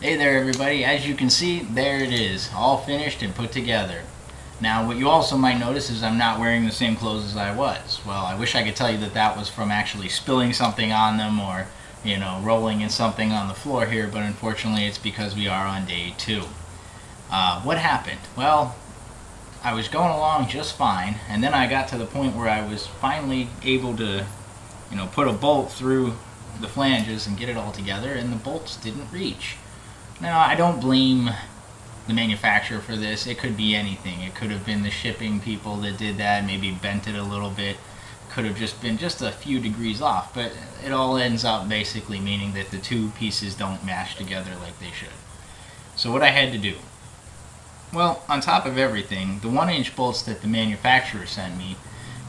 Hey there everybody, as you can see, there it is, all finished and put together. Now what you also might notice is I'm not wearing the same clothes as I was. Well, I wish I could tell you that that was from actually spilling something on them or, rolling in something on the floor here, but unfortunately it's because we are on day 2. What happened? Well, I was going along just fine, and then I got to the point where I was finally able to, put a bolt through the flanges and get it all together, and the bolts didn't reach. Now, I don't blame the manufacturer for this. It could be anything. It could have been the shipping people that did that, maybe bent it a little bit. Could have just been just a few degrees off, but it all ends up basically meaning that the two pieces don't mash together like they should. So what I had to do? Well, on top of everything, the 1-inch bolts that the manufacturer sent me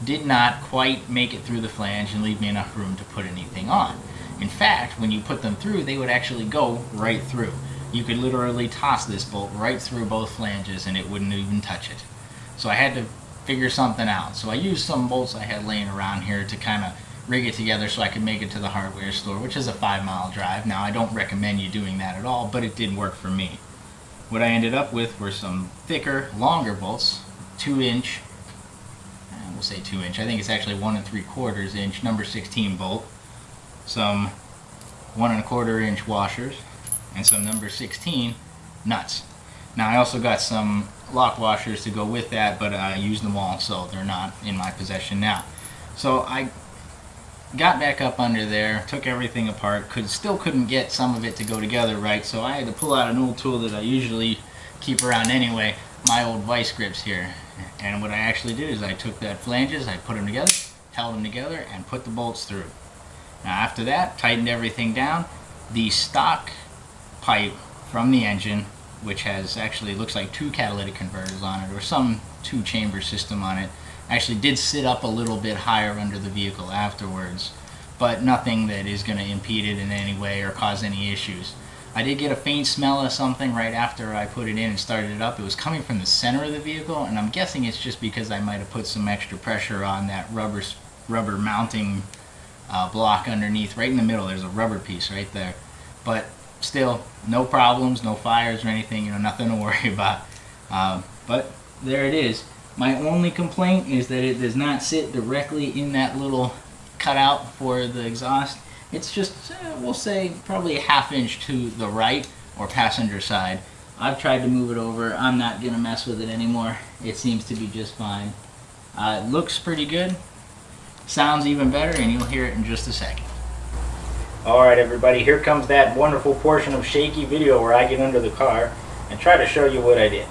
did not quite make it through the flange and leave me enough room to put anything on. In fact, when you put them through, they would actually go right through. You could literally toss this bolt right through both flanges and it wouldn't even touch it. So I had to figure something out. So I used some bolts I had laying around here to kind of rig it together so I could make it to the hardware store, which is a 5-mile drive. Now, I don't recommend you doing that at all, but it did work for me. What I ended up with were some thicker, longer bolts, 2-inch, we'll say 2-inch, I think it's actually 1 3/4 inch number 16 bolt, some 1 1/4 inch washers, and some number 16 nuts. Now I also got some lock washers to go with that, but I used them all, so they're not in my possession now. So I got back up under there, took everything apart, still couldn't get some of it to go together right, so I had to pull out an old tool that I usually keep around anyway, my old vice grips here. And what I actually did is I took that flanges, I put them together, held them together, and put the bolts through. Now after that, tightened everything down. The stock pipe from the engine, which has actually looks like 2 catalytic converters on it or some 2-chamber system on it, actually did sit up a little bit higher under the vehicle afterwards, but nothing that is going to impede it in any way or cause any issues. I did get a faint smell of something right after I put it in and started it up. It was coming from the center of the vehicle, and I'm guessing it's just because I might have put some extra pressure on that rubber mounting block underneath. Right in the middle, there's a rubber piece right there. But still, no problems, no fires or anything, nothing to worry about. But there it is. My only complaint is that it does not sit directly in that little cutout for the exhaust. It's just, we'll say, probably a 1/2 inch to the right or passenger side. I've tried to move it over. I'm not going to mess with it anymore. It seems to be just fine. It looks pretty good. Sounds even better, and you'll hear it in just a second. Alright everybody, here comes that wonderful portion of shaky video where I get under the car and try to show you what I did.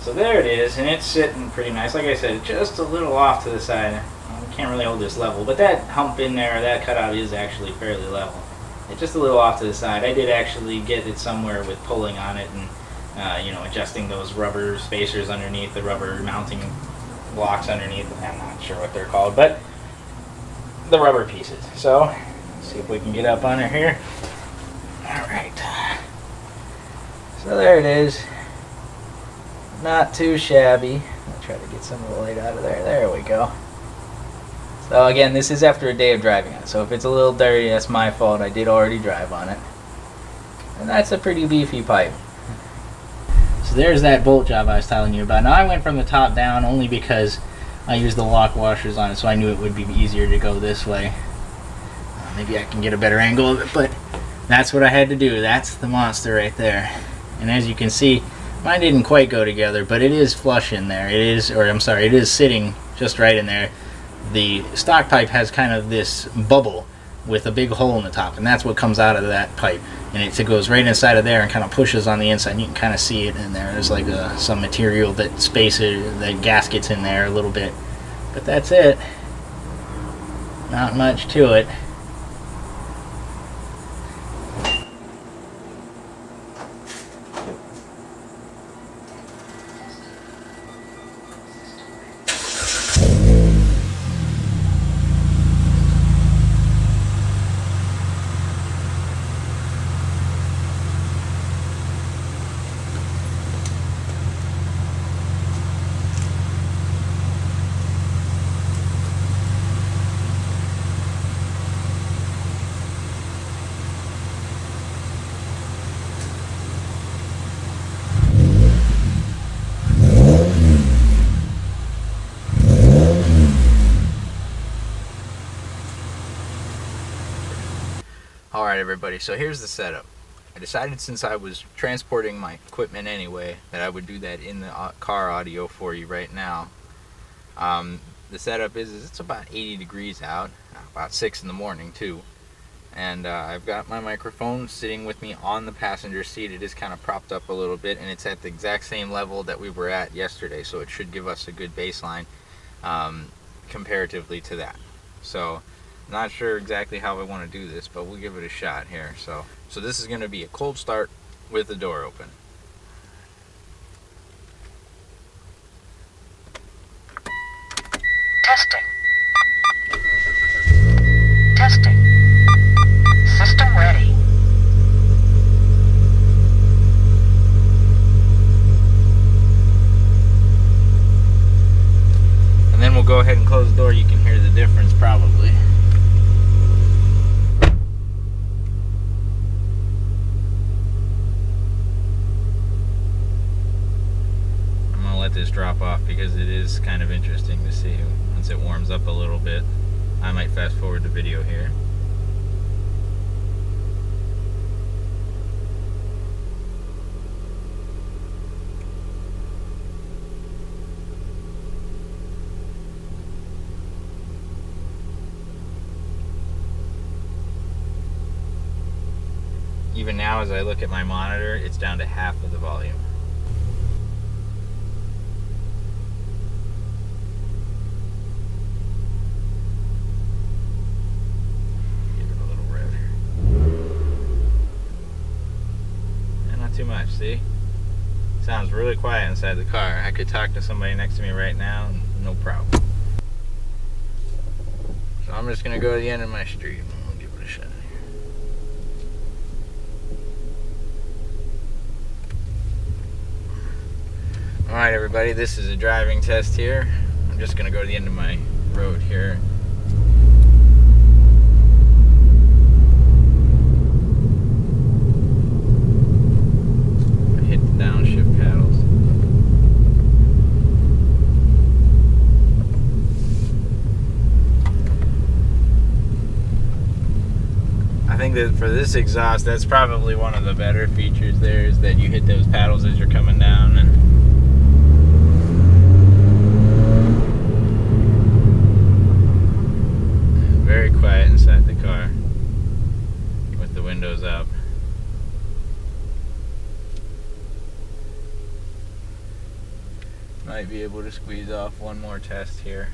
So there it is, and it's sitting pretty nice. Like I said, just a little off to the side. I can't really hold this level, but that hump in there, that cutout is actually fairly level. It's just a little off to the side. I did actually get it somewhere with pulling on it and adjusting those rubber spacers underneath, the rubber mounting blocks underneath. I'm not sure what they're called, but the rubber pieces. So let's see if we can get up under here. Alright. So there it is. Not too shabby. I'll try to get some of the light out of there. There we go. So again, this is after a day of driving on it. So if it's a little dirty, that's my fault. I did already drive on it. And that's a pretty beefy pipe. So there's that bolt job I was telling you about. Now I went from the top down only because I used the lock washers on it, so I knew it would be easier to go this way. Maybe I can get a better angle of it, but that's what I had to do. That's the monster right there. And as you can see, mine didn't quite go together, but it is flush in there. It is sitting just right in there. The stock pipe has kind of this bubble with a big hole in the top, and that's what comes out of that pipe. And it goes right inside of there and kind of pushes on the inside. And you can kind of see it in there. There's like some material that that gaskets in there a little bit. But that's it. Not much to it. Alright everybody, so here's the setup. I decided, since I was transporting my equipment anyway, that I would do that in the car audio for you right now. The setup is it's about 80 degrees out, about 6 in the morning too. And I've got my microphone sitting with me on the passenger seat. It is kind of propped up a little bit, and it's at the exact same level that we were at yesterday, so it should give us a good baseline comparatively to that. So not sure exactly how I want to do this, but we'll give it a shot here. So this is going to be a cold start with the door open. Testing. Testing. System ready. And then we'll go ahead and close the door. You can hear the difference probably. I'm gonna let this drop off because it is kind of interesting to see. Once it warms up a little bit, I might fast forward the video here. Even now, as I look at my monitor, it's down to half of the volume. Give it a little rev here. And not too much, see? Sounds really quiet inside the car. I could talk to somebody next to me right now, no problem. So I'm just gonna go to the end of my street and we'll give it a shot. Alright everybody, this is a driving test here. I'm just going to go to the end of my road here. I hit the downshift paddles. I think that for this exhaust, that's probably one of the better features there, is that you hit those paddles as you're coming down. And very quiet inside the car with the windows up. Might be able to squeeze off one more test here.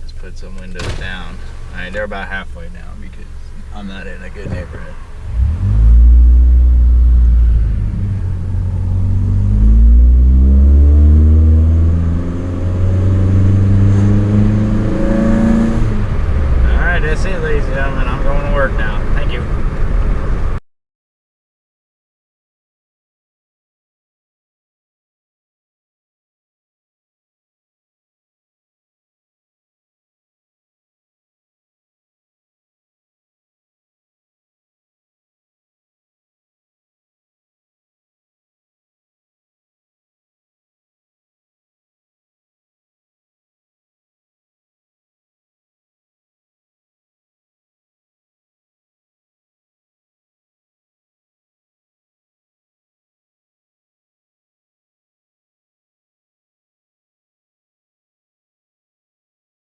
Let's put some windows down. Alright, they're about halfway down because I'm not in a good neighborhood.